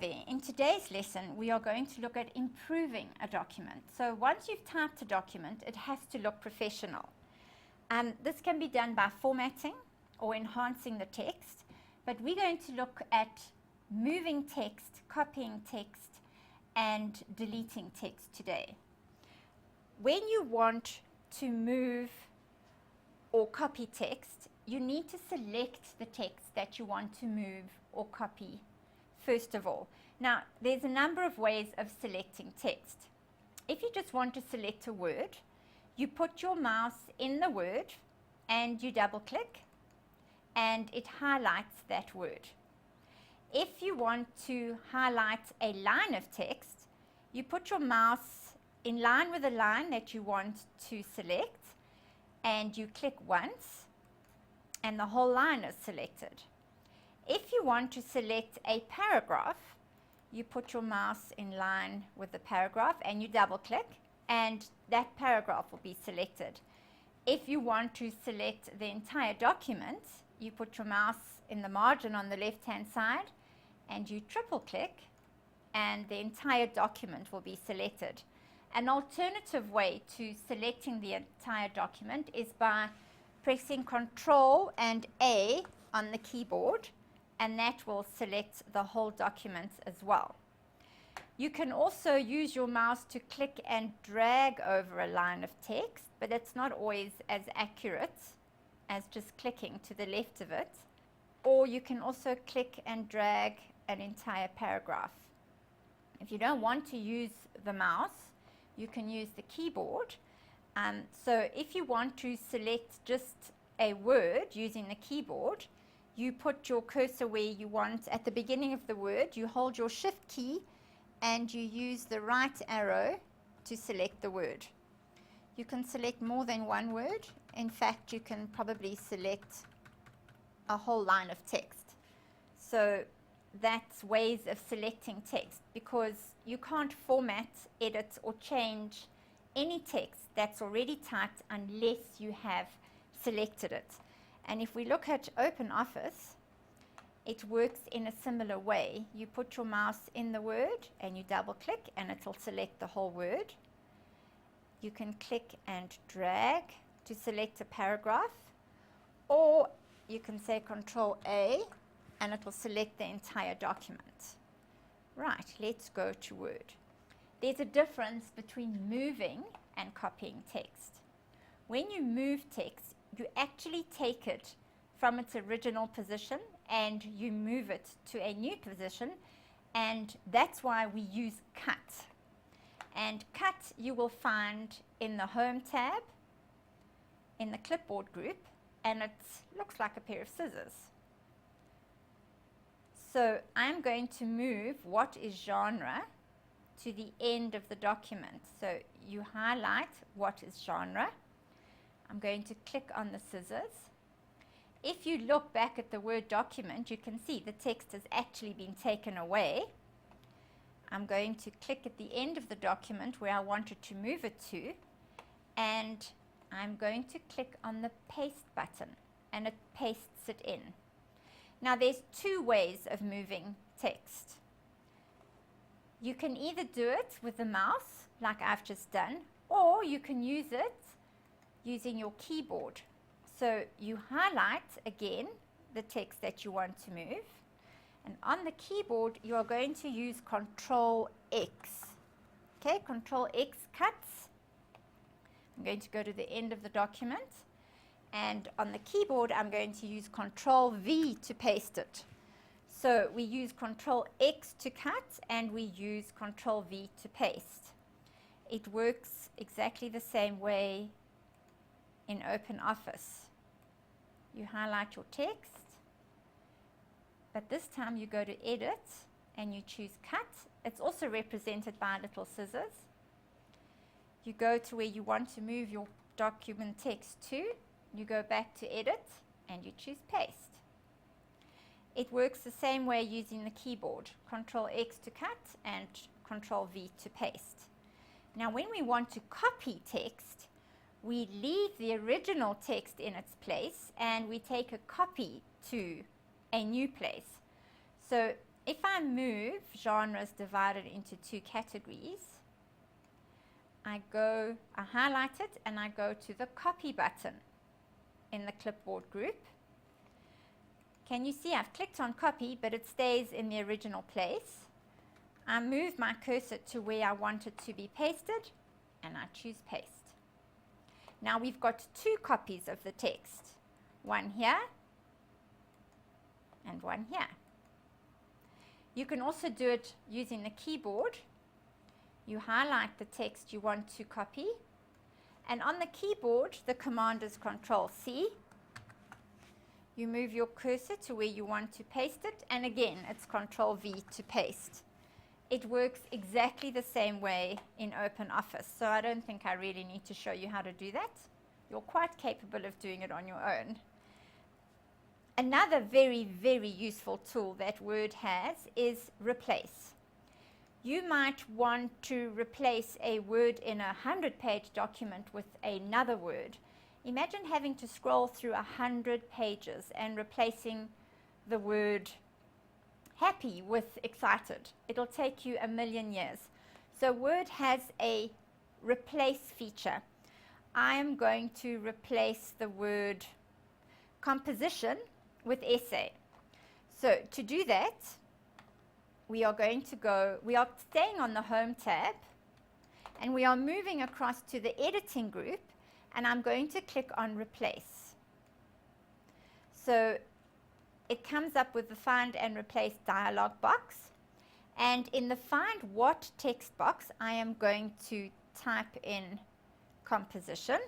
there. In today's lesson, we are going to look at improving a document. So once you've typed a document, it has to look professional. This can be done by formatting or enhancing the text, but we're going to look at moving text, copying text, and deleting text today. When you want to move or copy text, you need to select the text that you want to move or copy first of all. Now, there's a number of ways of selecting text. If you just want to select a word, you put your mouse in the word and you double click and it highlights that word. If you want to highlight a line of text, you put your mouse in line with the line that you want to select and you click once and the whole line is selected. If you want to select a paragraph, you put your mouse in line with the paragraph and you double click and that paragraph will be selected. If you want to select the entire document, you put your mouse in the margin on the left hand side and you triple click and the entire document will be selected. An alternative way to selecting the entire document is by pressing Ctrl and A on the keyboard, and that will select the whole document as well. You can also use your mouse to click and drag over a line of text, but it's not always as accurate as just clicking to the left of it. Or you can also click and drag an entire paragraph. If you don't want to use the mouse, you can use the keyboard. So if you want to select just a word using the keyboard, you put your cursor where you want at the beginning of the word, you hold your shift key and you use the right arrow to select the word. You can select more than one word. In fact, you can probably select a whole line of text. So that's ways of selecting text, because you can't format, edit or change any text that's already typed unless you have selected it. And if we look at OpenOffice, it works in a similar way. You put your mouse in the word and you double click and it will select the whole word. You can click and drag to select a paragraph, or you can say Ctrl A and it will select the entire document. Right, let's go to Word. There's a difference between moving and copying text. When you move text, you actually take it from its original position and you move it to a new position, and that's why we use cut. And cut you will find in the Home tab, in the clipboard group, and it looks like a pair of scissors. So I'm going to move what is genre to the end of the document. So you highlight what is genre. I'm going to click on the scissors. If you look back at the Word document, you can see the text has actually been taken away. I'm going to click at the end of the document where I wanted to move it to, and I'm going to click on the paste button and it pastes it in. Now there's two ways of moving text. You can either do it with the mouse like I've just done, or you can use it using your keyboard. So you highlight again the text that you want to move, and on the keyboard you are going to use Ctrl X. Okay, Ctrl X cuts. I'm going to go to the end of the document, and on the keyboard I'm going to use Ctrl V to paste it. So we use Ctrl X to cut and we use Ctrl V to paste. It works exactly the same way in OpenOffice. You highlight your text, but this time you go to Edit and you choose Cut. It's also represented by little scissors. You go to where you want to move your document text to. You go back to Edit and you choose Paste. It works the same way using the keyboard. Ctrl X to cut and Ctrl V to paste. Now when we want to copy text, we leave the original text in its place and we take a copy to a new place. So if I move genres divided into two categories, I highlight it and I go to the copy button in the clipboard group. Can you see I've clicked on copy, but it stays in the original place. I move my cursor to where I want it to be pasted and I choose paste. Now we've got two copies of the text, one here and one here. You can also do it using the keyboard. You highlight the text you want to copy, and on the keyboard the command is Control-C. You move your cursor to where you want to paste it, and again it's Control-V to paste. It works exactly the same way in OpenOffice, so I don't think I really need to show you how to do that. You're quite capable of doing it on your own. Another very, very useful tool that Word has is Replace. You might want to replace a word in a 100-page document with another word. Imagine having to scroll through 100 pages and replacing the word happy with excited. It'll take you a million years. So Word has a replace feature. I am going to replace the word composition with essay. So to do that, we are staying on the Home tab, and we are moving across to the Editing group, and I'm going to click on Replace. So it comes up with the Find and Replace dialog box, and in the Find What text box, I am going to type in composition,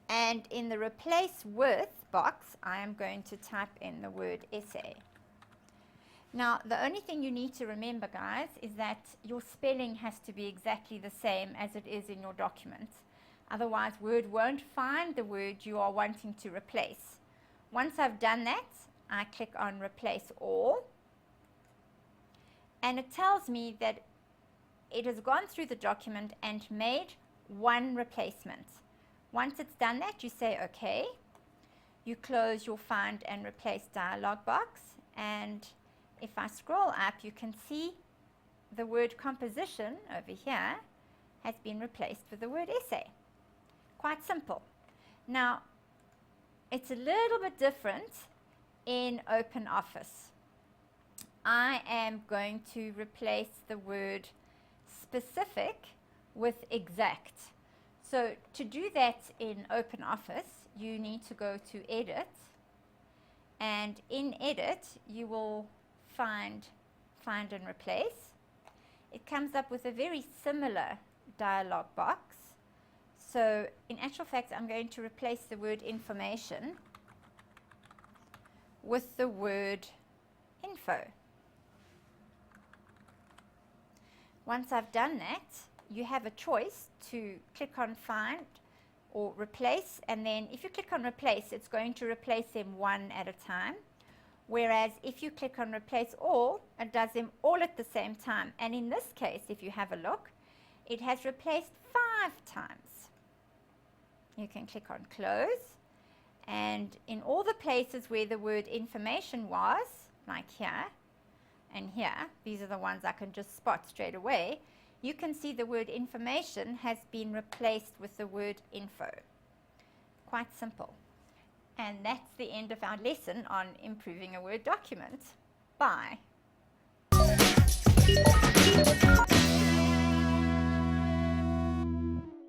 and in the Replace With box, I am going to type in the word essay. Now, the only thing you need to remember, guys, is that your spelling has to be exactly the same as it is in your document. Otherwise, Word won't find the word you are wanting to replace. Once I've done that, I click on Replace All, and it tells me that it has gone through the document and made one replacement. Once it's done that, you say OK. You close your Find and Replace dialog box, and if I scroll up, you can see the word composition over here has been replaced with the word essay. Quite simple. Now, it's a little bit different in OpenOffice. I am going to replace the word specific with exact. So to do that in OpenOffice, you need to go to Edit, and in Edit you will find and Replace. It comes up with a very similar dialog box. So in actual fact, I'm going to replace the word information with the word info. Once I've done that, you have a choice to click on Find or Replace, and then if you click on Replace, it's going to replace them one at a time, whereas if you click on Replace All, it does them all at the same time. And in this case, if you have a look, it has replaced 5 times. You can click on Close, and in all the places where the word information was, like here and here, these are the ones I can just spot straight away, you can see the word information has been replaced with the word info. Quite simple. And that's the end of our lesson on improving a Word document. Bye.